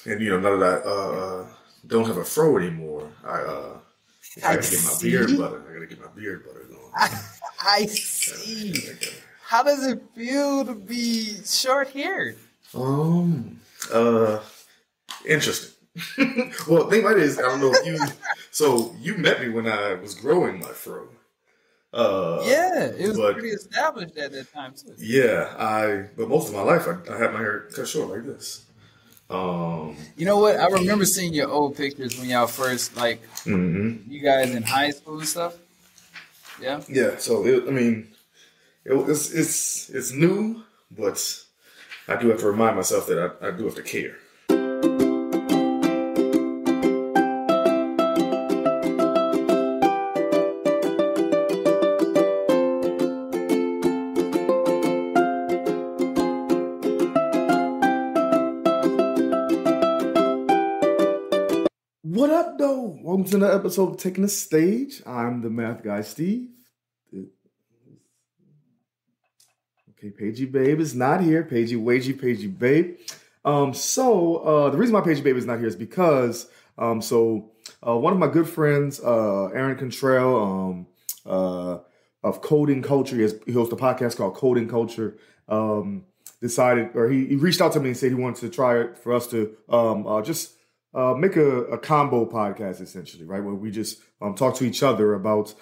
And now that I don't have a fro anymore, I gotta get my beard butter. I gotta get my beard butter going. I see. How does it feel to be short-haired? Interesting. Well, the thing about it is, I don't know if you. So you met me when I was growing my fro. It was pretty established at that time too. Yeah, but most of my life I had my hair cut short like this. You know what? I remember seeing your old pictures when y'all first you guys in high school and stuff. Yeah. Yeah. So it's new, but I do have to remind myself that I do have to care. What up, though? Welcome to another episode of Taking the Stage. I'm the math guy, Steve. Okay, PaigeyBabe is not here. PaigeyBabe. The reason why PaigeyBabe is not here is because one of my good friends, Aaron Kentrell, of Coding Culture, he hosts a podcast called Coding Culture. Decided, or he reached out to me and said he wanted to try it for us to make a combo podcast, essentially, right? Where we just talk to each other about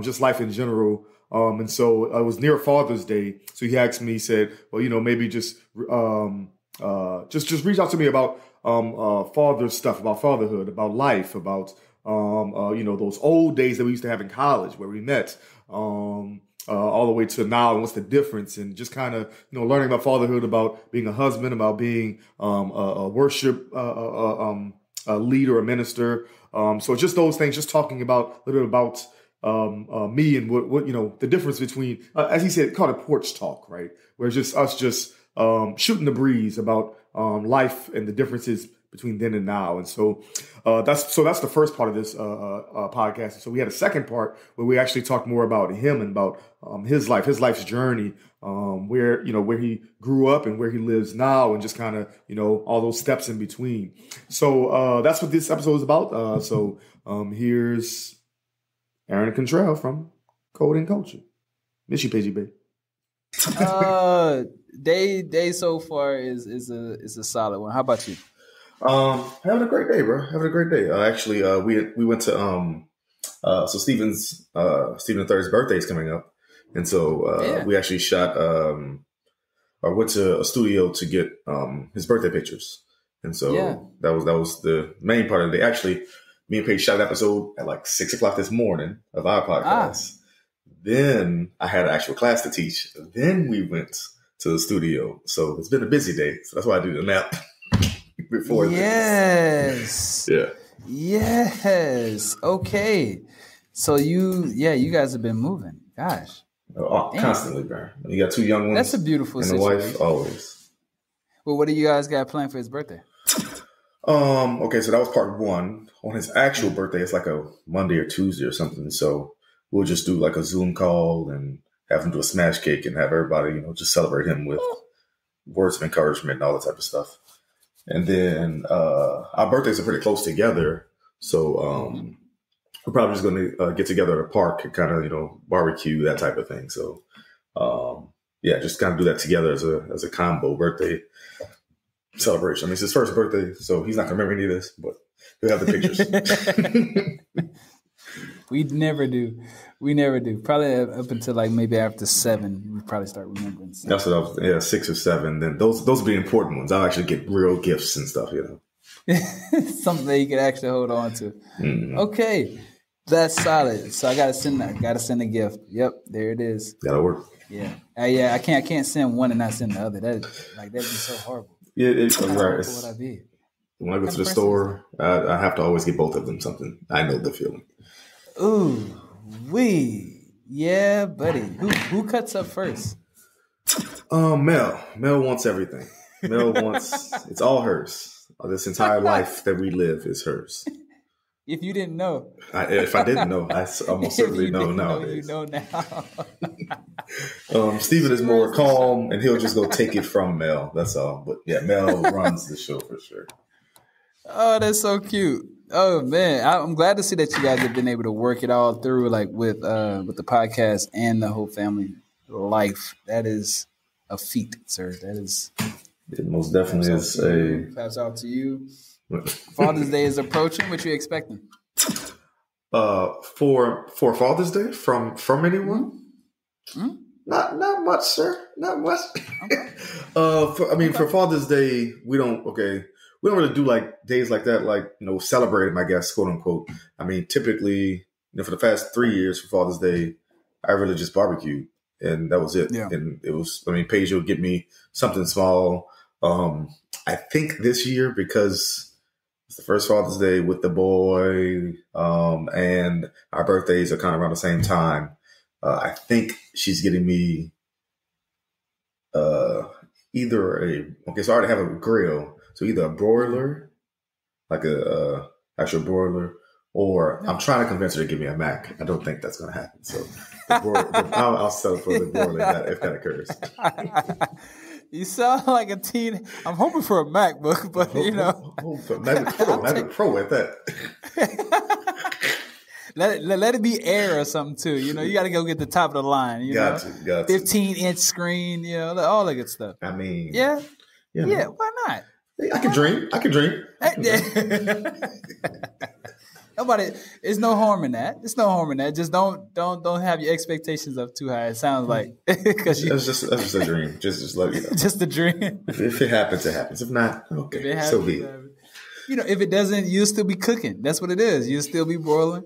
just life in general. And so it was near Father's Day. So he asked me, he said, well, maybe just reach out to me about father stuff, about fatherhood, about life, about, those old days that we used to have in college where we met, all the way to now, and what's the difference, and just kind of, learning about fatherhood, about being a husband, about being a worship a leader, a minister. So just those things, just talking about a little bit about me and what the difference between, as he said, called it porch talk, right? Where it's just us shooting the breeze about life and the differences between then and now. And so that's the first part of this podcast. So we had a second part where we actually talked more about him and about his life's journey, where he grew up and where he lives now, and just kind of all those steps in between. So that's what this episode is about. Here's Aaron Kentrell from Coding Culture. Miss you, PaigeyBabe. Day so far is a solid one. How about you? Having a great day, bro. Having a great day. Actually, we went to Stephen III's birthday is coming up, and so we actually shot or went to a studio to get his birthday pictures, and so that was the main part of the day. Actually, me and Paige shot an episode at like 6:00 this morning of our podcast. Then I had an actual class to teach. Then we went to the studio. So it's been a busy day. So that's why I do the nap before this. Yeah. Yes. Okay. So you guys have been moving. Gosh. Constantly, bro. You got two young ones. That's a beautiful and situation. And a wife, always. Well, what do you guys got planned for his birthday? Okay, so that was part one. On his actual birthday, it's like a Monday or Tuesday or something. So we'll just do like a Zoom call and have him do a smash cake and have everybody, just celebrate him with words of encouragement and all that type of stuff. And then our birthdays are pretty close together. So we're probably just going to get together at a park and kind of, barbecue, that type of thing. So, just kind of do that together as a combo birthday celebration. I mean, it's his first birthday, so he's not going to remember any of this, but he'll have the pictures. We never do. Probably up until like maybe after 7, we probably start remembering stuff. That's what I was. Yeah, 6 or 7. Then those will be important ones. I'll actually get real gifts and stuff. Something that you can actually hold on to. Mm-hmm. Okay, that's solid. So I gotta send a gift. Yep, there it is. That'll work. Yeah, I can't send one and not send the other. That'd be so horrible. Yeah, it's right. What would I be? When I go to the store, I have to always get both of them something. I know the feeling. Ooh, yeah, buddy. Who cuts up first? Mel. Mel wants everything. Mel wants it's all hers. This entire life that we live is hers. If you didn't know, if I didn't know, I almost certainly know nowadays. You know now. Steven is more calm, and he'll just go take it from Mel. That's all. But yeah, Mel runs the show for sure. Oh, that's so cute. Oh man, I'm glad to see that you guys have been able to work it all through, like with the podcast and the whole family life. That is a feat, sir. That is. It most definitely is a. Pass off to you. Father's Day is approaching. What you expecting? For Father's Day from anyone? Mm-hmm. Not much, sir. Not much. Okay. For Father's Day, we don't really do like days like that, like, celebrate them, I guess, quote unquote. I mean, typically, for the past 3 years for Father's Day, I really just barbecued, and that was it. Yeah. And it was, Paige would get me something small. I think this year, because it's the first Father's Day with the boy, and our birthdays are kind of around the same time. I think she's getting me so I already have a grill. So either a broiler, like a actual broiler, or I'm trying to convince her to give me a Mac. I don't think that's going to happen. So I'll settle for the broiler if that occurs. You sound like a teen. I'm hoping for a MacBook, but MacBook Pro at that. Let it be Air or something too. You got to go get the top of the line. Got to. 15-inch screen. All that good stuff. I mean, yeah. Why not? I can dream. Nobody. There's no harm in that. There's no harm in that. Just don't have your expectations up too high. It sounds like because that's just a dream. Just let you know. Just a dream. If it happens, it happens. If not, okay. If it happens, so be it. If it doesn't, you'll still be cooking. That's what it is. You'll still be broiling.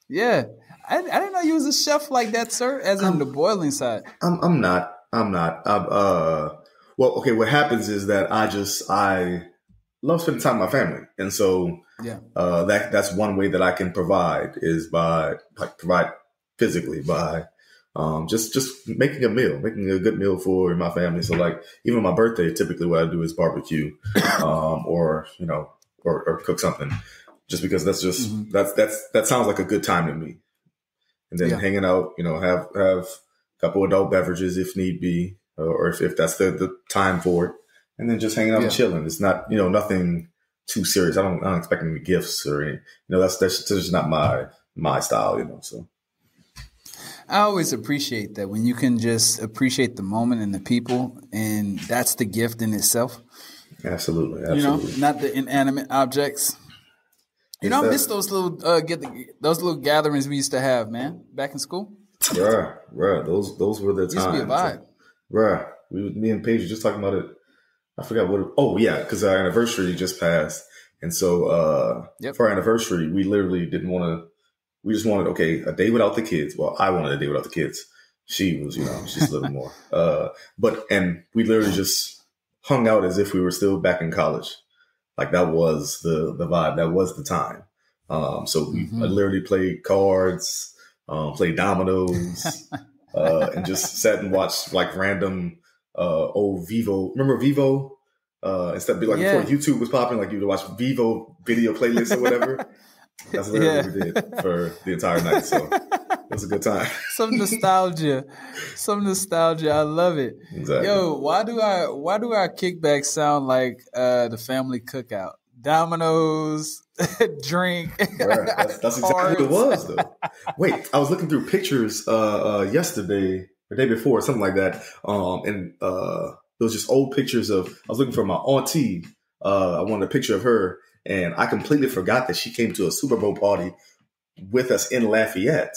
Yeah, I didn't know you was a chef like that, sir. As in the boiling side. I'm not. Well, okay. What happens is that I love spending time with my family, and so that's one way that I can provide is by provide physically by just making a good meal for my family. So like even my birthday, typically what I do is barbecue, or cook something. Just because that's just that sounds like a good time to me, and then hanging out, have a couple adult beverages if need be, or if that's the time for it, and then just hanging out and chilling. It's not nothing too serious. I don't expect any gifts or any, that's just not my style, So I always appreciate that when you can just appreciate the moment and the people, and that's the gift in itself. Absolutely. Not the inanimate objects. I miss those little gatherings we used to have, man, back in school. Bruh, those were the times. Used to be a vibe. Bruh, me and Paige were just talking about it. I forgot because our anniversary just passed. And so for our anniversary, we literally we just wanted, a day without the kids. Well, I wanted a day without the kids. She was, she's a little more. And we literally just hung out as if we were still back in college. Like that was the vibe. That was the time. So we literally played cards, played dominoes, and just sat and watched like random old Vivo. Remember Vivo? Instead of before YouTube was popping, like you would watch Vivo video playlists or whatever. That's literally what we did for the entire night. So it was a good time. Some nostalgia. I love it. Exactly. Yo, why do our kickbacks sound like the family cookout? Dominoes, drink. Right. That's exactly what it was, though. Wait, I was looking through pictures yesterday or day before, something like that. And there was just old pictures I was looking for my auntie. I wanted a picture of her. And I completely forgot that she came to a Super Bowl party with us in Lafayette.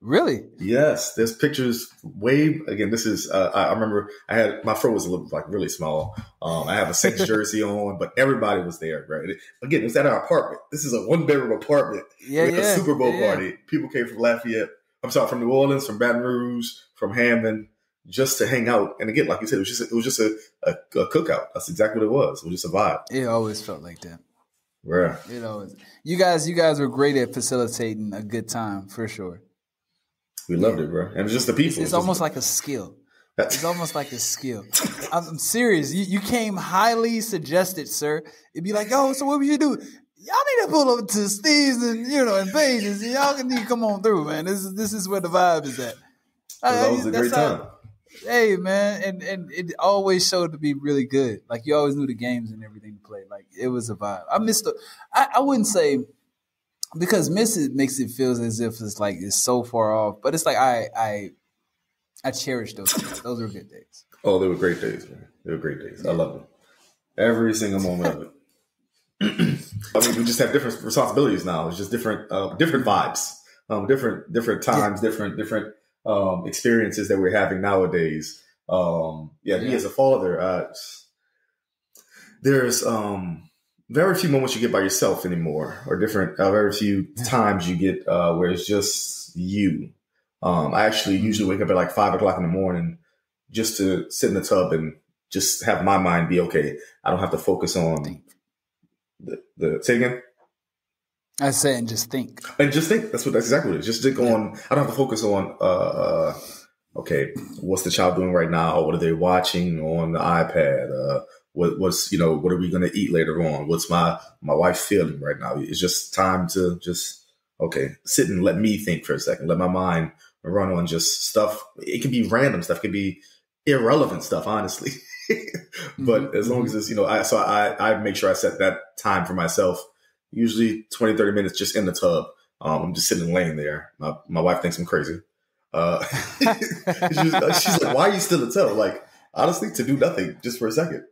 Really? Yes. There's pictures again, this is, I remember my fro was a little really small. I have a Saints jersey on, but everybody was there, right? Again, it was at our apartment. This is a 1-bedroom apartment with a Super Bowl party. People came from from New Orleans, from Baton Rouge, from Hammond, just to hang out. And again, like you said, it was just a cookout. That's exactly what it was. It was just a vibe. It always felt like that. Right. You guys were great at facilitating a good time for sure. We loved it, bro. And it's just the people. It's almost like a skill. It's almost like a skill. I'm serious. You came highly suggested, sir. It'd be like, so what would you do? Y'all need to pull up to Staige's and Paige's. Y'all need to come on through, man. This is where the vibe is at. That was a great time. Hey man, and it always showed to be really good. Like you always knew the games and everything to play. Like it was a vibe. I missed the. I wouldn't say because miss it makes it feel as if it's like it's so far off. But it's like I cherish those days. Those were good days. Oh, they were great days, man. They were great days. I love them. Every single moment of it. I mean, we just have different responsibilities now. It's just different vibes, different times, different experiences that we're having nowadays. Me as a father, there's very few moments you get by yourself anymore, or different very few times you get where it's just you. I actually usually wake up at like 5 o'clock in the morning just to sit in the tub and just have my mind be okay. I don't have to focus on the say again. I say and just think. And just think. That's exactly what it is. Just think on. I don't have to focus on. Okay, what's the child doing right now? What are they watching on the iPad? What's what are we going to eat later on? What's my wife feeling right now? It's just time to just sit and let me think for a second. Let my mind run on just stuff. It can be random stuff. It can be irrelevant stuff, honestly. But as long as it's, I make sure I set that time for myself, usually 20, 30 minutes just in the tub. I'm just sitting and laying there. My wife thinks I'm crazy. She's like, why are you still in the tub? Like, honestly, to do nothing just for a second.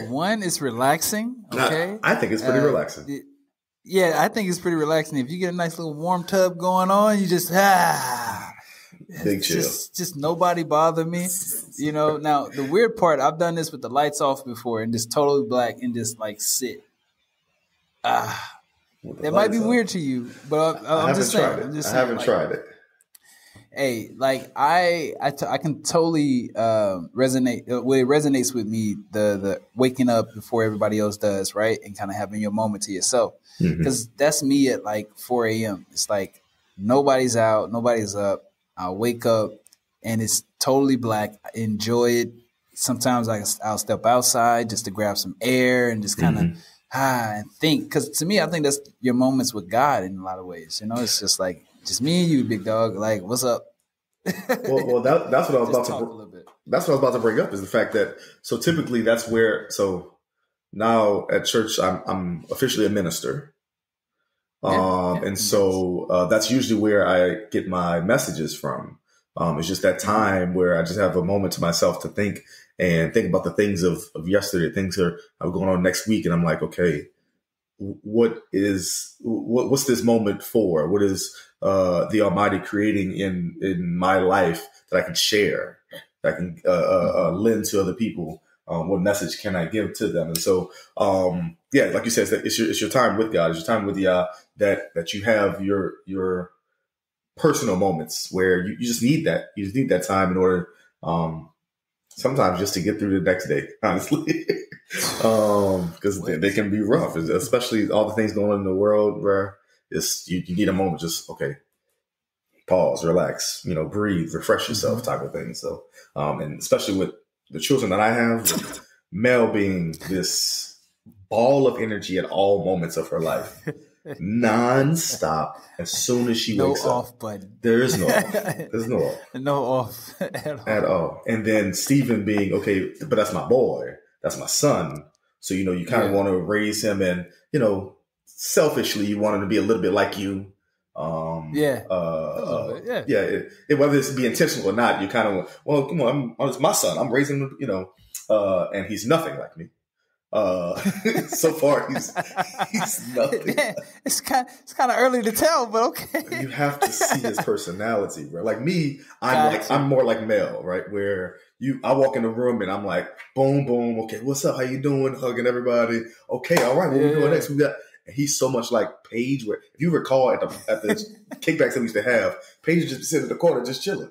One, it's relaxing. Okay. I think it's pretty relaxing. I think it's pretty relaxing. If you get a nice little warm tub going on, you just, big chill. Just nobody bother me. Now the weird part, I've done this with the lights off before and just totally black and just like sit. It might be weird to you, but I'm just saying. I haven't tried it. Hey, like I can totally resonate. It resonates with me the waking up before everybody else does, right, and kind of having your moment to yourself. Because that's me at like 4 a.m. It's like nobody's out, nobody's up. I wake up and it's totally black. I enjoy it. Sometimes I'll step outside just to grab some air and just kind of and think. Because to me, I think that's your moments with God in a lot of ways. It's just like just me and you, big dog. Like, what's up? Well, that's what I was about to. That's what I was about to bring up is the fact that typically that's where now at church I'm officially a minister. That's usually where I get my messages from. It's just that time where I just have a moment to myself to think about the things of yesterday, things that are going on next week. And I'm like, okay, what's this moment for? What is the Almighty creating in my life that I can share, that I can lend to other people? What message can I give to them? And so, like you said, it's your time with God. It's your time with that you have your personal moments where you just need that. You just need that time in order, sometimes just to get through the next day, honestly, because they can be rough, especially all the things going on in the world where you need a moment, just pause, relax, breathe, refresh yourself, type of thing. So, and especially with the children that I have, with Mel being this ball of energy at all moments of her life, non-stop. As soon as she wakes off up, button. There is no off. There's no off. No off at all. And then Stephen being but that's my boy, that's my son. So you kind of want to raise him, and selfishly you want him to be a little bit like you. Whether it's be intentional or not, you kind of come on, it's my son. I'm raising him, and he's nothing like me. So far he's nothing. It's kind of early to tell, but okay. You have to see his personality, bro. Like me, I'm more like Mel, right? Where I walk in the room and I'm like, boom, boom. Okay, what's up? How you doing? Hugging everybody. Okay, all right. What we doing next? We got. And he's so much like Paige. Where if you recall at the kickbacks that we used to have, Paige just sitting in the corner just chilling.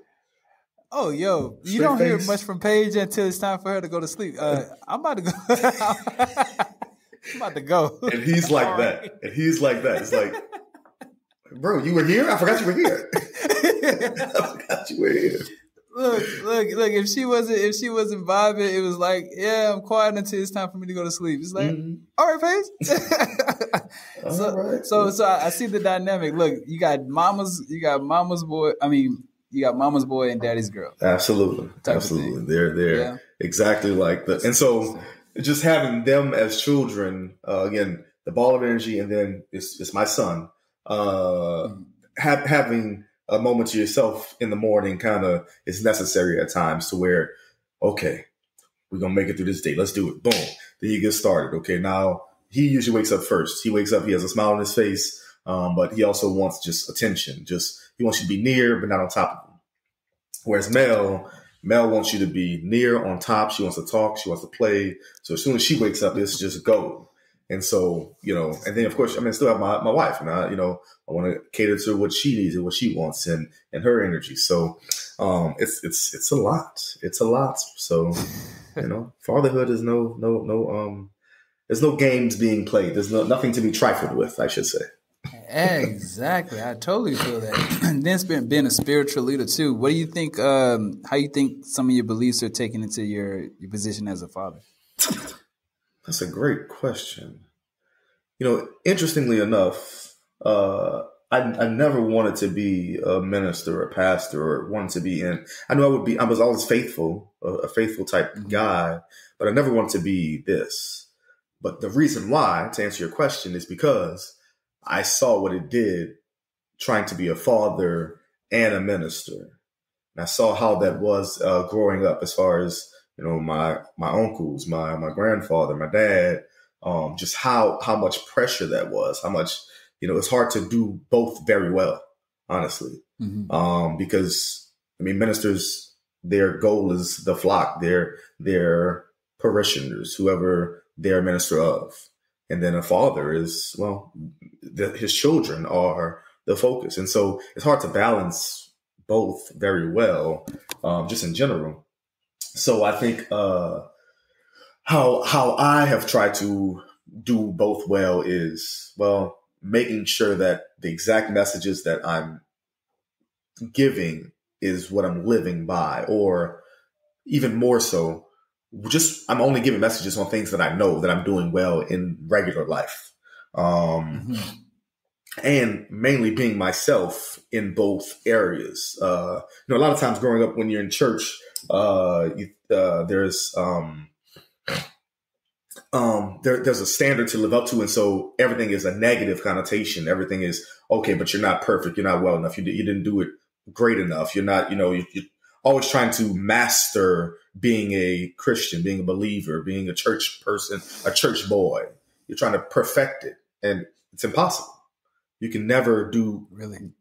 Oh, yo, you don't hear much from Paige until it's time for her to go to sleep. I'm about to go. I'm about to go. And he's like that. It's like, bro, you were here? I forgot you were here. I forgot you were here. Look. If she wasn't vibing, it was like, yeah, I'm quiet until it's time for me to go to sleep. It's like, all right, Paige. So I see the dynamic. Look, you got mama's boy. I mean, you got mama's boy and daddy's girl. Absolutely. Absolutely. They're exactly like that. And so just having them as children, again, the ball of energy, and then it's my son, having a moment to yourself in the morning kind of is necessary at times to where, okay, we're going to make it through this day. Let's do it. Boom. Then you get started. Okay. Now he usually wakes up first. He wakes up, he has a smile on his face. But he also wants just attention. He wants you to be near, but not on top of him. Whereas Mel wants you to be near, on top. She wants to talk. She wants to play. So as soon as she wakes up, it's just go. And so, and then of course, I still have my wife, and I want to cater to what she needs and what she wants and her energy. So, it's a lot. It's a lot. So, fatherhood is there's no games being played. There's nothing to be trifled with, I should say. Exactly. I totally feel that. And then being a spiritual leader too. What do you think, how you think some of your beliefs are taken into your position as a father? That's a great question. Interestingly enough, I never wanted to be a minister or a pastor or wanted to be I was always faithful, a faithful type guy, but I never wanted to be this. But the reason why, to answer your question, is because I saw what it did trying to be a father and a minister. And I saw how that was growing up as far as, my uncles, my grandfather, my dad, just how much pressure that was, how much, it's hard to do both very well, honestly. Because, ministers, their goal is the flock, their parishioners, whoever they're a minister of. And then a father is, his children are the focus. And so it's hard to balance both very well, just in general. So I think how I have tried to do both well is, making sure that the exact messages that I'm giving is what I'm living by, or even more so, I'm only giving messages on things that I know that I'm doing well in regular life. And mainly being myself in both areas. A lot of times growing up when you're in church, there's a standard to live up to. And so everything is a negative connotation. Everything is, okay, but you're not perfect. You're not well enough. You didn't do it great enough. You're not, you're always trying to master being a Christian, being a believer, being a church person, a church boy. You're trying to perfect it, and it's impossible. You can never do really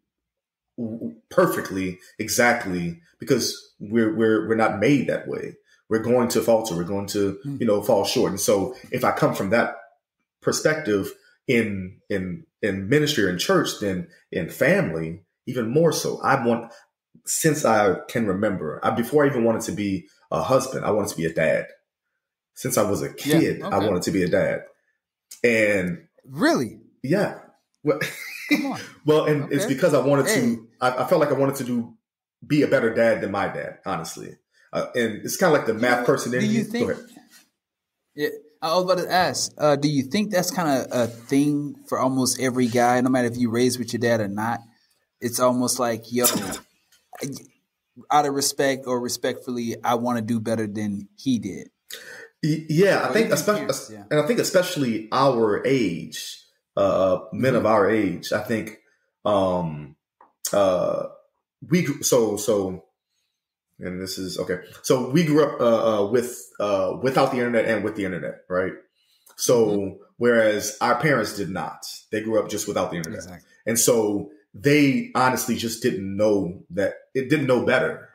perfectly, exactly, because we're not made that way. We're going to falter. We're going to, fall short. And so if I come from that perspective in ministry or in church, then in family, even more so, since I can remember, before I even wanted to be a husband, I wanted to be a dad. Since I was a kid, I wanted to be a dad. And really? Yeah. Well, come on. Well, and it's because I wanted to, I felt like I wanted to be a better dad than my dad, honestly. And it's kind of like the math person in you. Think, yeah, I was about to ask, do you think that's kind of a thing for almost every guy, no matter if you raised with your dad or not? It's almost like, out of respect or respectfully, I want to do better than he did. Yeah, I think, and I think especially our age, men of our age, I think, and this is okay. So we grew up without the internet and with the internet, right? So whereas our parents did not, they grew up just without the internet, exactly. And so they honestly just didn't know better.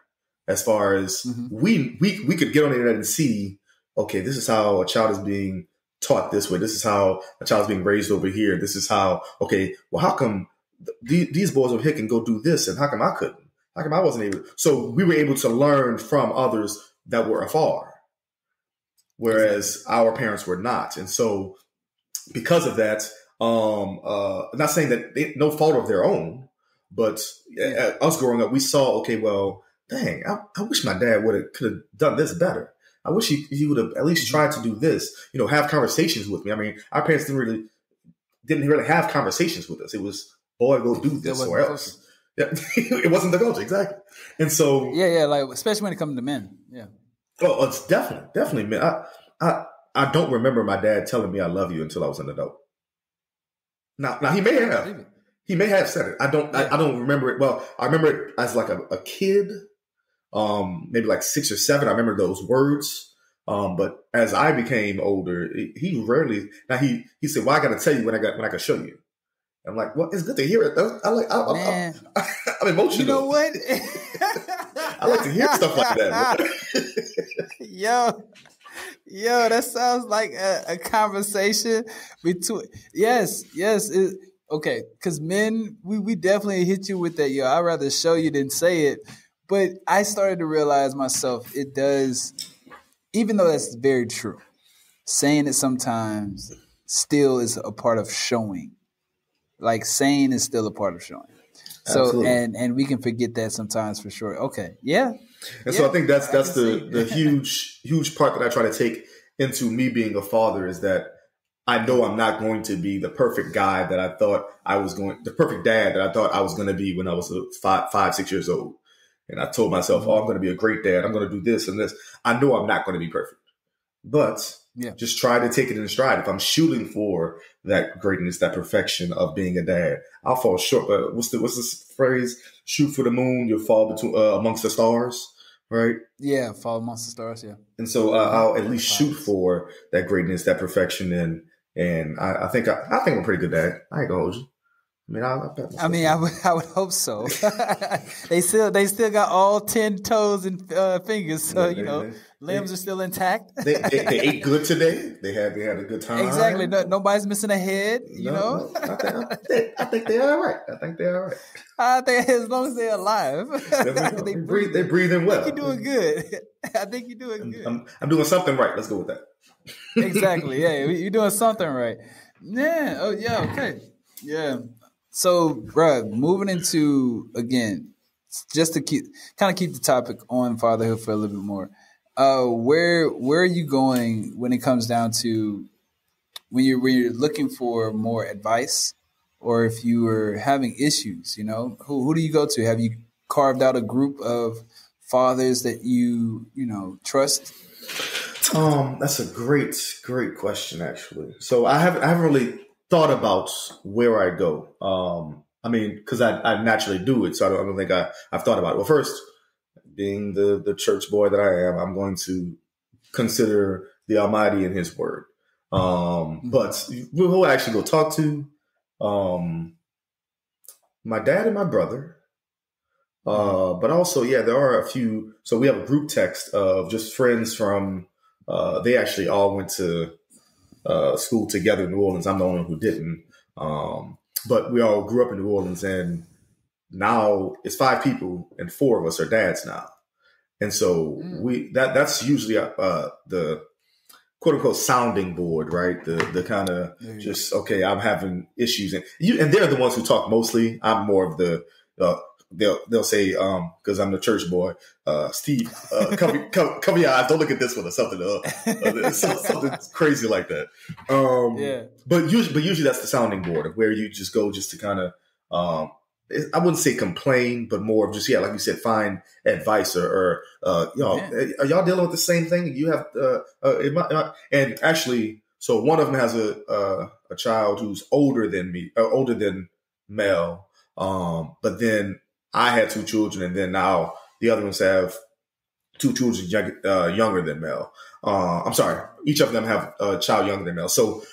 As far as we could get on the internet and see, okay, this is how a child is being taught this way. This is how a child is being raised over here. This is how, okay, well, how come these boys over here can go do this, and how come I couldn't? How come I wasn't able? So we were able to learn from others that were afar, whereas our parents were not. And so because of that, not saying that no fault of their own, but us growing up, we saw, okay, well, dang, I wish my dad could have done this better. I wish he would have at least tried to do this, have conversations with me. I mean, our parents didn't really have conversations with us. It was, boy, go do this or else. Yeah, it wasn't the culture exactly. And so, Yeah, like especially when it comes to men. Yeah. oh, it's definitely, man. I don't remember my dad telling me I love you until I was an adult. Now he may have. He may have said it. I don't. I don't remember it. Well, I remember it as like a kid, maybe like 6 or 7. I remember those words. But as I became older, he rarely. Now he said, "Well, I got to tell you when I can show you." I'm like, "Well, it's good to hear it though." I'm emotional. You know what? I like to hear stuff like that. Yo, that sounds like a conversation between. Yes. Okay, because men, we definitely hit you with that. Yo, I'd rather show you than say it. But I started to realize myself, it does, even though that's very true, saying it sometimes still is a part of showing. Like saying is still a part of showing. So Absolutely. and we can forget that sometimes for sure. Okay, yeah. And so I think that's the huge part that I try to take into me being a father is that I know I'm not going to be the perfect guy that I thought I was the perfect dad that I thought I was going to be when I was 5, 6 years old. And I told myself, I'm going to be a great dad. I'm going to do this and this. I know I'm not going to be perfect, but just try to take it in stride. If I'm shooting for that greatness, that perfection of being a dad, I'll fall short. What's this phrase? Shoot for the moon, you'll fall between amongst the stars. Right? Yeah, fall amongst the stars, yeah. And so I'll at least shoot for that greatness, that perfection, and I think I'm a pretty good dad. I ain't gonna hold you. I would hope so. They still got all 10 toes and fingers, so limbs are still intact. They ate good today. They had a good time. Exactly. Nobody's missing a head. No, I think they're all right. I think as long as they're alive, they're breathing well. I think you're doing good. I think you're doing good. I'm doing something right. Let's go with that. Exactly. Yeah, you're doing something right. Yeah. Oh, yeah. Okay. Yeah. So, bruh, moving into, again, just to keep the topic on fatherhood for a little bit more. Where are you going when it comes down to when you're looking for more advice, or if you are having issues? Who do you go to? Have you carved out a group of fathers that you trust? That's a great question, actually. So I haven't really thought about where I go. Because I naturally do it, so I don't think I've thought about it. Well, first, being the church boy that I am, I'm going to consider the Almighty and His Word. But who I actually go talk to? My dad and my brother. But also, there are a few. So we have a group text of just friends from. They actually all went to school together in New Orleans. I'm the only one who didn't. But we all grew up in New Orleans, and now it's 5 people, and 4 of us are dads now. And so that's usually the quote unquote sounding board, right? The kind of just, okay, I'm having issues, and they're the ones who talk mostly. I'm more of the they'll say, because I'm the church boy, Steve, cover your eyes, don't look at this one, or something, something crazy like that. But usually that's the sounding board of where you just go just to kind of, I wouldn't say complain, but more of just, like you said, find advice or are y'all dealing with the same thing? You have, and actually, so one of them has a child who's older than Mel. But then I had 2 children, and then now the other ones have 2 children younger than Mel. I'm sorry, each of them have a child younger than Mel. So,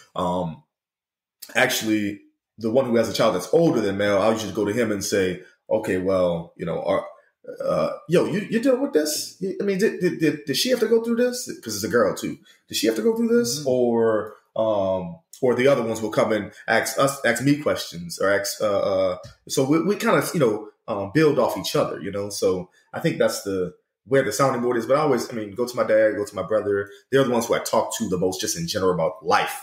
actually, the one who has a child that's older than Mel, I'll just go to him and say, okay, well, you dealing with this? I mean, did she have to go through this? Because it's a girl too. Did she have to go through this? Mm-hmm. Or the other ones will come and ask me questions, or ask. So we kind of build off each other, So I think that's where the sounding board is. But I always, go to my dad, go to my brother. They're the ones who I talk to the most, just in general about life.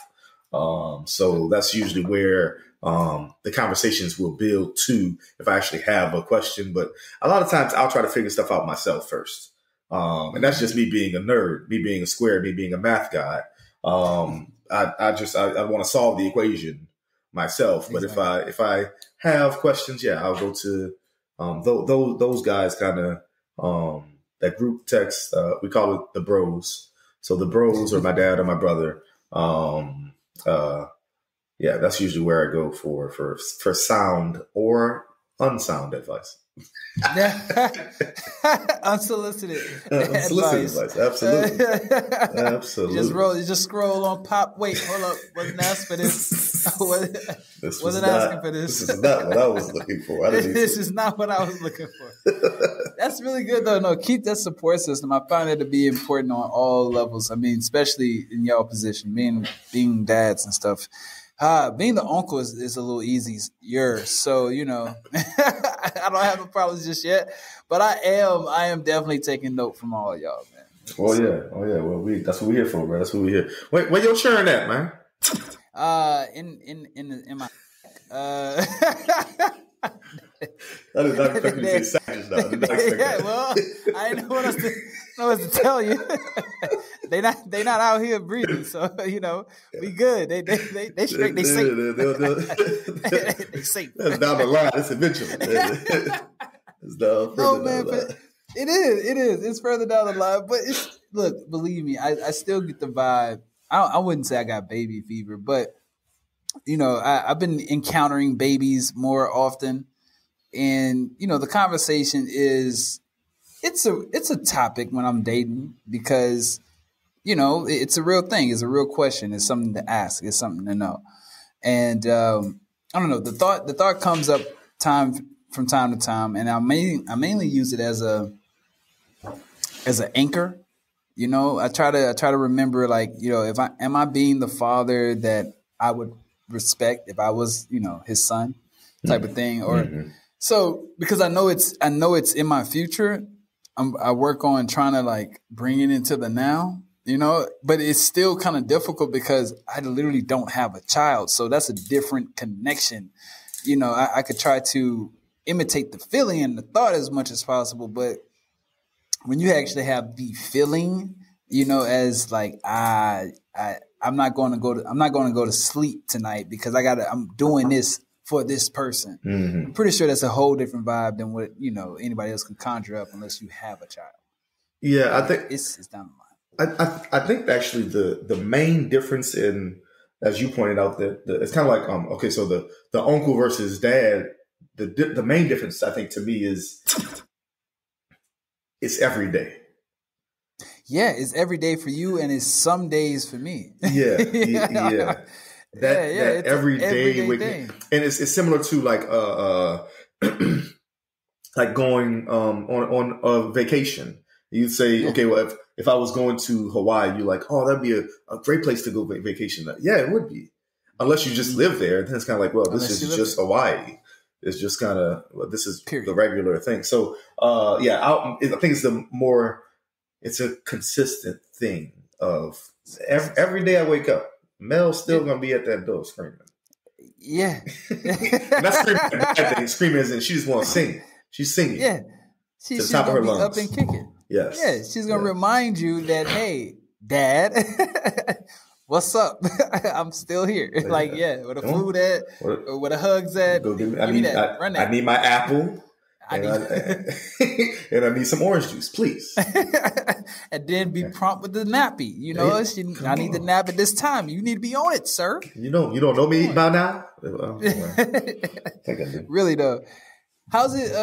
So that's usually where the conversations will build to, if I actually have a question. But a lot of times I'll try to figure stuff out myself first. And that's just me being a nerd, me being a square, me being a math guy. I want to solve the equation myself. But if I have questions, I'll go to those guys kind of, that group text, we call it the bros. So the bros are my dad and my brother. Yeah, that's usually where I go for sound or unsound advice. Unsolicited advice. Absolutely. Just scroll on pop. Wait, hold up. Wasn't asked for this. Wasn't asking for this. This is not what I was looking for. This is not what I was looking for. That's really good though. No, keep that support system. I find it to be important on all levels. I mean, especially in y'all position, being dads and stuff. Being the uncle is a little easier. So, I don't have no problems just yet, but I am definitely taking note from all of y'all, man. Oh yeah. Well, that's what we're here for, man. That's what we're here. Wait, where your churn at, man? In my I did not expect you to say Staige now. I did not expect that. Well, I didn't know what else to tell you. They not out here breathing, so we good. They straight. They safe. They safe. That's down the line. It's eventually. It's down further down the line. It is. It's further down the line, but look. Believe me, I still get the vibe. I wouldn't say I got baby fever, but I've been encountering babies more often, and the conversation is it's a topic when I'm dating because it's a real thing, it's a real question, it's something to ask, it's something to know, and I don't know, the thought comes up from time to time, and I mainly use it as an anchor. I try to remember, like, if am I being the father that I would respect if I was, his son, type of thing, or so, because I know it's in my future. I work on trying to like bring it into the now, but it's still kind of difficult because I literally don't have a child, so that's a different connection. I could try to imitate the feeling and the thought as much as possible, but when you actually have the feeling, as like I'm not going to go to sleep tonight because I'm doing this for this person. Mm-hmm. I'm pretty sure that's a whole different vibe than what anybody else can conjure up unless you have a child. Yeah, I think it's down the line. I think actually the main difference in, as you pointed out, that it's kind of like okay, so the uncle versus dad. The main difference, I think, to me is it's every day. Yeah, it's every day for you, and it's some days for me. Yeah. That everyday thing. And it's similar to like like going on a vacation. You'd say, okay, well, if I was going to Hawaii, you're like, oh, that'd be a great place to go vacation. Yeah, it would be, unless you just live there. Then it's kind of like, well, this is just Hawaii. It's just kind of, well, this is the regular thing. So I think it's a consistent thing of every day I wake up, Mel's still gonna be at that door screaming. Yeah. Not screaming at bad thing. Screaming as in she just want to sing. She's singing. Yeah. She's top of her lungs. Up and kicking. Yes. Yeah. She's gonna remind you that, hey, Dad, what's up? I'm still here. Yeah. Like, where the food at, or where the hugs at. Go give me, I need my apple. And I need some orange juice, please. And then be prompt with the nappy. I need the nap at this time. You need to be on it, sir. You don't know me by now? Well, I think I do. Really though. How's it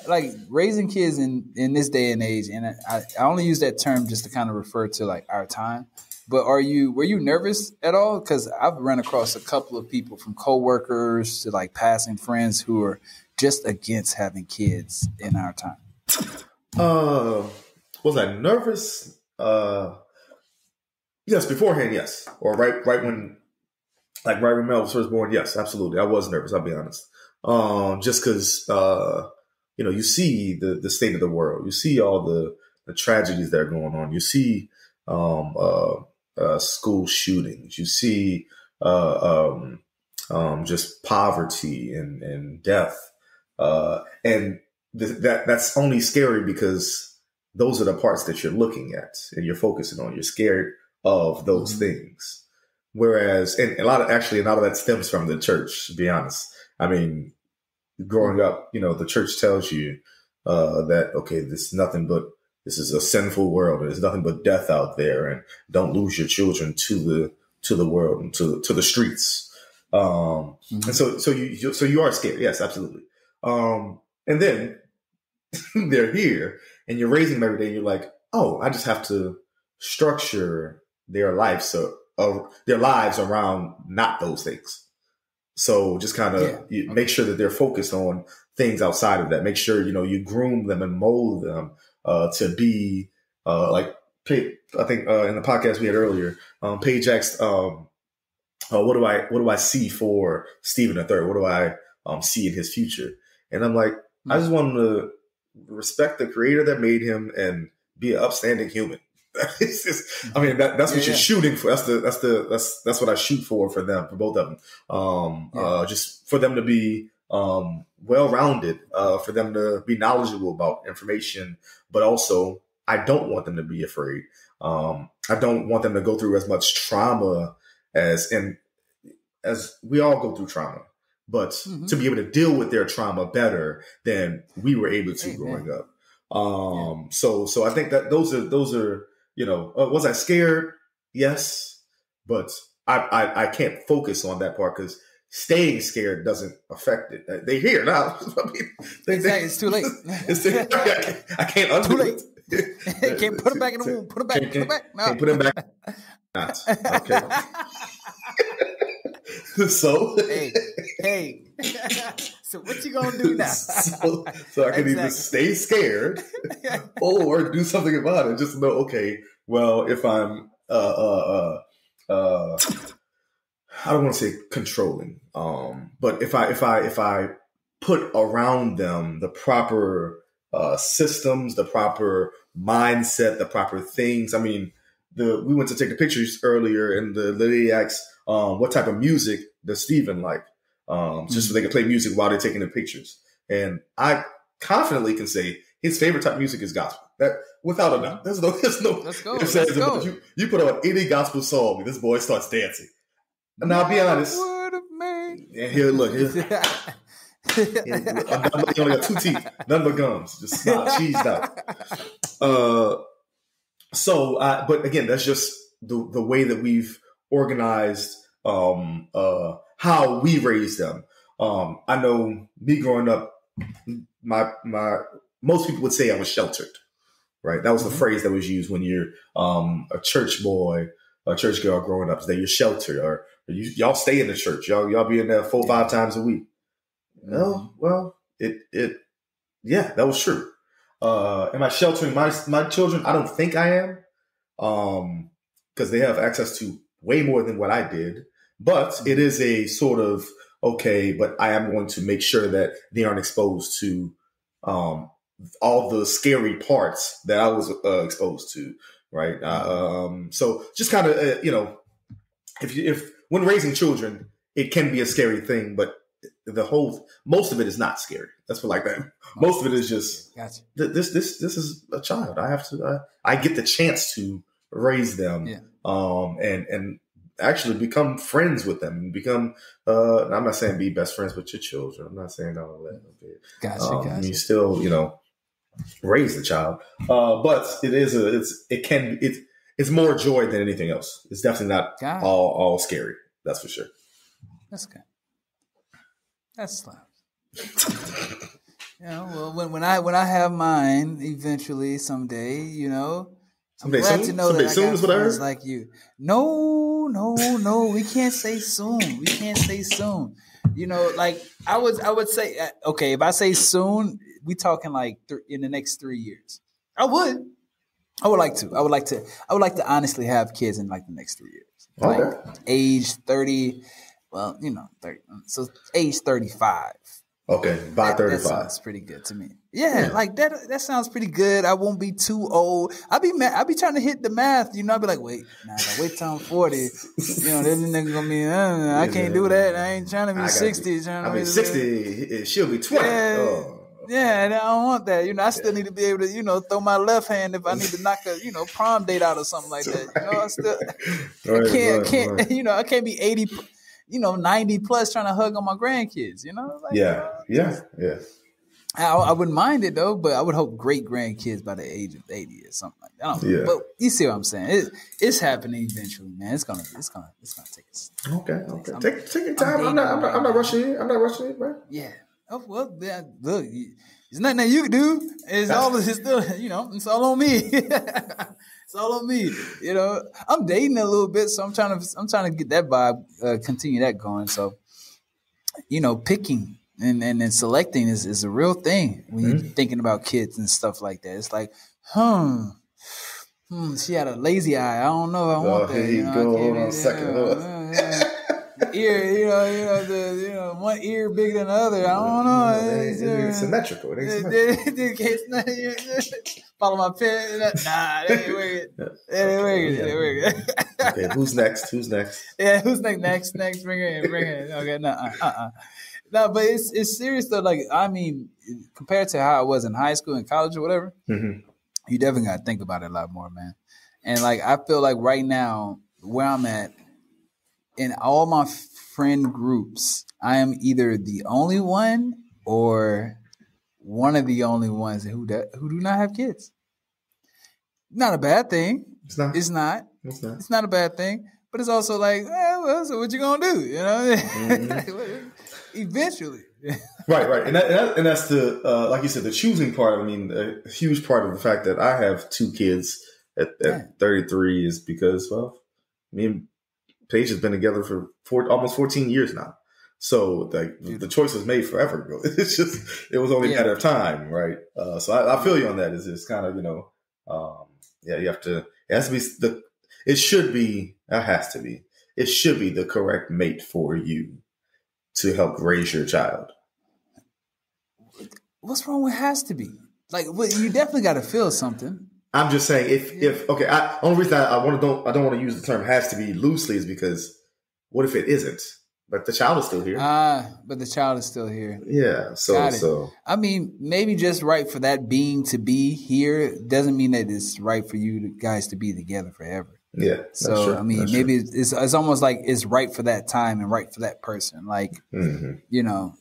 like raising kids in this day and age? And I only use that term just to kind of refer to like our time. But were you nervous at all? Because I've run across a couple of people, from coworkers to like passing friends, who are just against having kids in our time. Was I nervous? Yes, beforehand, yes. Or right when Mel was first born, yes, absolutely. I was nervous, I'll be honest. Just because you see the state of the world. You see all the tragedies that are going on. You see school shootings. You see just poverty and death. And that's only scary because those are the parts that you're looking at and you're focusing on. You're scared of those things. Whereas, and a lot of that stems from the church, to be honest. I mean, growing up, the church tells you that, okay, this is a sinful world. There's nothing but death out there, and don't lose your children to the world and to the streets. And so you are scared. Yes, absolutely. And then they're here, and you're raising them every day, and you're like, oh, I just have to structure their lives around not those things. So just kind of make sure that they're focused on things outside of that. Make sure, you groom them and mold them to be like, I think in the podcast we had earlier, Paige asked, what do I see for Stephen III? What do I see in his future? And I'm like, I just want him to respect the creator that made him and be an upstanding human. That's what you're shooting for. That's what I shoot for them, for both of them. Just for them to be well-rounded, for them to be knowledgeable about information, but also I don't want them to be afraid. I don't want them to go through as much trauma as we all go through trauma, but to be able to deal with their trauma better than we were able to growing up. So I think that those are, was I scared? Yes, but I can't focus on that part because staying scared doesn't affect it. They're here now. It's too late. I can't undo too late. it. Can't put them back in the womb. Put them back. Put them back. No. Can't put them back. Not. Okay. So hey. So what you gonna do now? so I can either stay scared or do something about it. Just know, okay, well, if I'm I don't want to say controlling, but if I put around them the proper systems, the proper mindset, the proper things. I mean, we went to take the pictures earlier, and the lady asked, what type of music does Stephen like? Just so they can play music while they're taking the pictures. And I confidently can say his favorite type of music is gospel. That without a doubt. There's no. Let's go. You put on any gospel song, and this boy starts dancing. And I'll be honest. And here, look. He only got 2 teeth, none but gums, just not cheesed out. But again, that's just the way that we've organized how we raise them. I know me growing up, my most people would say I was sheltered, right? That was the phrase that was used when you're a church boy, a church girl growing up, is that you're sheltered, or y'all stay in the church, y'all be in there 4 or 5 times a week. No, well, that was true. Am I sheltering my children? I don't think I am, because they have access to way more than what I did. But it is a sort of, okay, but I am going to make sure that they aren't exposed to all the scary parts that I was exposed to, right? So just kind of, if when raising children, it can be a scary thing, but most of it is not scary. Let's put it like that. Most of it is just, gotcha. This is a child. I get the chance to raise them, and actually become friends with them, and become, I'm not saying be best friends with your children. I'm not saying all that. Okay. Gotcha. You still, raise the child. But it's more joy than anything else. It's definitely not all scary. That's for sure. That's good. That's slaps. Well, when I have mine eventually someday, I'm glad to know that I got friends like you. No, we can't say soon. Like I would say, okay, if I say soon, we talking like in the next 3 years. I would like to honestly have kids in like the next 3 years. Okay. Like age 30. Well, 30. So age 35. Okay, by 35. That sounds pretty good to me. Yeah, like that sounds pretty good. I won't be too old. I'll be trying to hit the math. I'll be like, wait till I'm 40. This nigga gonna be, I can't do that. I ain't trying to be 60. 60, she'll be 20. Yeah, and I don't want that. I still need to be able to, throw my left hand if I need to knock a, prom date out or something like that. I can't, I can't be 80, 90 plus trying to hug on my grandkids, Yeah. I wouldn't mind it though, but I would hope great grandkids by the age of 80 or something like that. I don't know. Yeah. But you see what I'm saying? It's happening eventually, man. It's gonna take us. Okay. Take your time. I'm not rushing it, bro. Yeah. Oh well, look, there's nothing that you can do. It's all it's all on me. It's all on me. You know, I'm dating a little bit, so I'm trying to get that vibe, continue that going. So, you know, picking and selecting is a real thing when you're thinking about kids and stuff like that. It's like, she had a lazy eye. I don't know if I want that. Here you go. Hold on a second. Ear, one ear bigger than the other. I don't know. It ain't symmetrical. Follow my pen. Nah, that ain't working. Okay, who's next? Yeah, who's next? Next, bring her in. Okay, no, but it's serious though. Like, I mean, compared to how I was in high school and college or whatever, you definitely got to think about it a lot more, man. And like, I feel like right now where I'm at in all my friend groups, I am either the only one or one of the only ones who do not have kids. Not a bad thing. It's not a bad thing. But it's also like, so what you gonna do? You know, eventually. Right, and that's the like you said, the choosing part. I mean, a huge part of the fact that I have 2 kids at 33 is because, well, me and Paige has been together for almost 14 years now. So like the choice was made forever ago. It's just it was only a matter of time, right? So I feel you on that. It's kind of you have to. It has to be. It should be the correct mate for you to help raise your child. What's wrong with has to be? Like, you definitely got to feel something. I'm just saying if only reason I don't want to use the term has to be loosely is because what if it isn't? But the child is still here. But the child is still here. Yeah. So I mean, maybe just right for that being to be here doesn't mean that it's right for you guys to be together forever. Yeah. So I mean, maybe it's almost like it's right for that time and right for that person. Like, you know,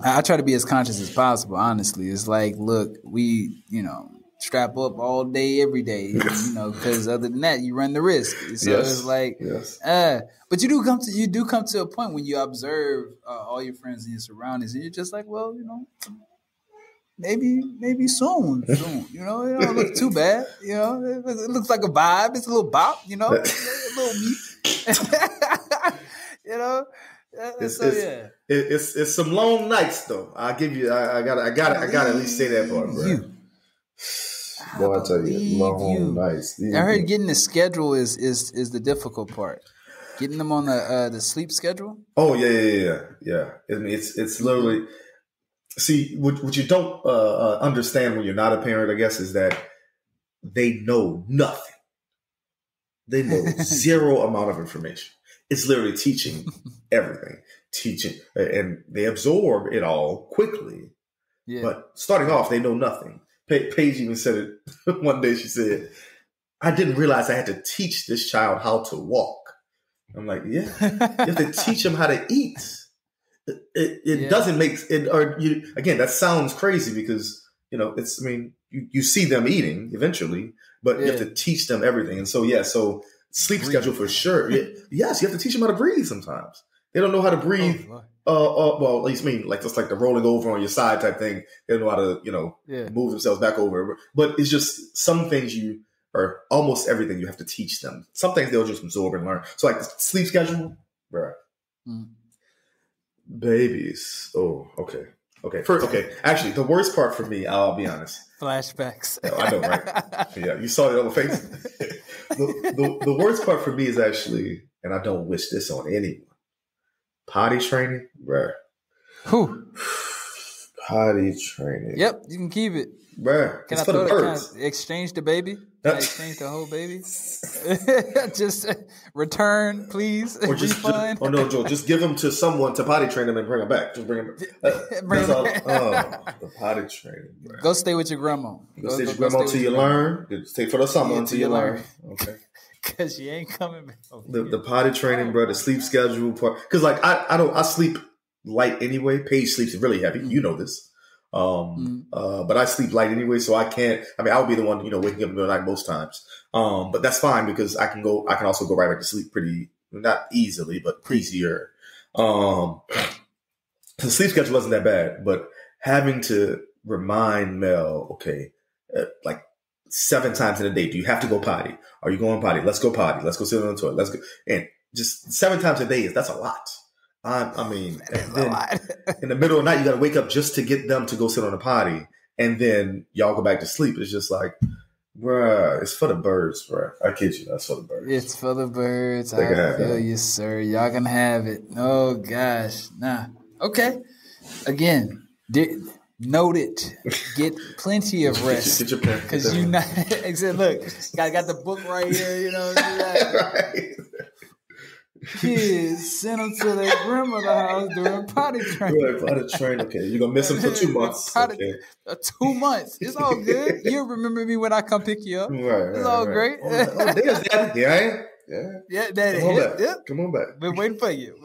I try to be as conscious as possible. Honestly, it's like, look, we, strap up all day, every day, because other than that, you run the risk. So it's like, but you do come to a point when you observe all your friends and your surroundings, and you're just like, well, maybe soon, it don't look too bad, it looks like a vibe, it's a little bop, a little meat, It's some long nights though. I'll give you. I gotta at least say that part, bro. Boy, I tell you, long nights. I heard getting the schedule is the difficult part. Getting them on the sleep schedule. Oh yeah. I mean, it's literally. See, what you don't understand when you're not a parent, I guess, is that they know nothing. They know zero amount of information. It's literally teaching everything, and they absorb it all quickly. Yeah. But starting off, they know nothing. Paige even said it one day. She said, I didn't realize I had to teach this child how to walk. I'm like, yeah, you have to teach them how to eat. It doesn't make it, again, that sounds crazy because, you see them eating eventually, but you have to teach them everything. And so, so sleep schedule for sure. Yes, you have to teach them how to breathe sometimes. They don't know how to breathe. Well, at least just like the rolling over on your side type thing. They don't know how to, move themselves back over. But it's just some things or almost everything you have to teach them. Some things they'll just absorb and learn. So like the sleep schedule, bro. Babies. Oh, okay. First, actually, the worst part for me, I'll be honest. Flashbacks. I know, right? Yeah, you saw it on the face. The worst part for me is actually, and I don't wish this on anyone, potty training, bruh. Potty training. Yep, you can keep it. Bruh, can I throw it? Can I exchange the baby? Can I exchange the whole baby? Just return, please. Or refund. No, Joe. Just give them to someone to potty train them and bring them back. Just bring them back. The potty training. Bro. Go stay with your grandma. Go stay with your grandma until you learn. Stay for the summer until you learn. Okay. Because she ain't coming back. The potty training, bro. The sleep schedule part. Because I sleep light anyway. Paige sleeps really heavy. You know this. But I sleep light anyway, so I can't. I mean, I'll be the one, waking up in the middle of the night most times. But that's fine because I can also go right back to sleep pretty, not easily, but easier. The sleep schedule wasn't that bad, but having to remind Mel, okay, like 7 times in a day, do you have to go potty? Are you going potty? Let's go potty. Let's go sit on the toilet. Let's go. And just 7 times a day that's a lot. I mean, and then in the middle of the night, you got to wake up just to get them to go sit on the potty, and then y'all go back to sleep. It's just like, bruh, it's for the birds, bruh. I kid you, that's for the birds. It's for the birds. I feel you, sir. Y'all can have it. Oh gosh, nah. Okay. Again, note it. Get plenty of rest. Get your pen. Because you not. Look, got the book right here. Right. Kids send them to their grandmother's house during potty training. Right, potty training. Okay, you're gonna miss them for 2 months. Okay. 2 months. It's all good. You'll remember me when I come pick you up. Right. It's all great. Oh, there's Daddy. Here I am. Yeah, Daddy. Come on back. Yep. Come on back. We're waiting for you.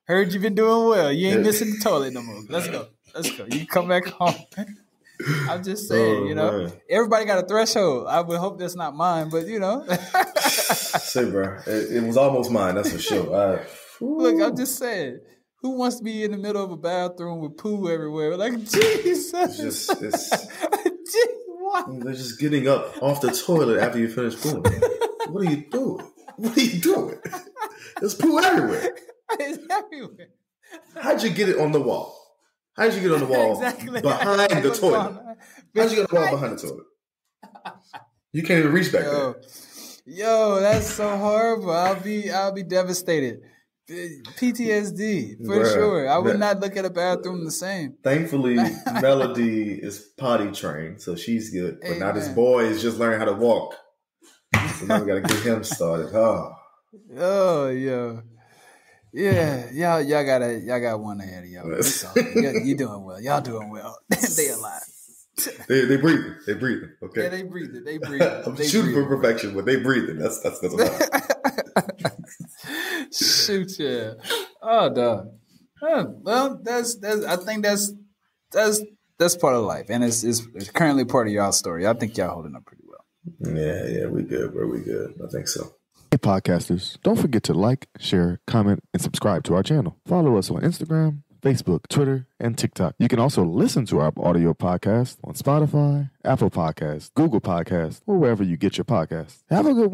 Heard you've been doing well. You ain't missing the toilet no more. Let's go. You can come back home. I'm just saying, man. Everybody got a threshold. I would hope that's not mine, but Say, bro, it was almost mine. That's for sure. Look, I'm just saying, who wants to be in the middle of a bathroom with poo everywhere? Like, Jesus. What? They're just getting up off the toilet after you finish pooing. What are you doing? There's poo everywhere. It's everywhere. How'd you get it on the wall? How'd you get on the wall behind the toilet? How'd you get on the wall behind the toilet? You can't even reach back there. Yo, that's so horrible. I'll be devastated. PTSD for sure. I would not look at a bathroom the same. Thankfully, Melody is potty trained, so she's good. But now this boy is just learning how to walk. So now we got to get him started. Oh, yo. Yeah, y'all got one ahead of y'all. You doing well. Y'all doing well. They alive. They breathing. They breathing. Okay. Yeah, they breathing. I'm shooting for perfection, but they breathing. That's about it. Shoot, yeah. Oh, dog. Well, I think that's part of life, and it's currently part of y'all's story. I think y'all holding up pretty well. Yeah, we good, bro. We good. I think so. Hey, podcasters, don't forget to like, share, comment, and subscribe to our channel. Follow us on Instagram, Facebook, Twitter, and TikTok. You can also listen to our audio podcast on Spotify, Apple Podcasts, Google Podcasts, or wherever you get your podcasts. Have a good one.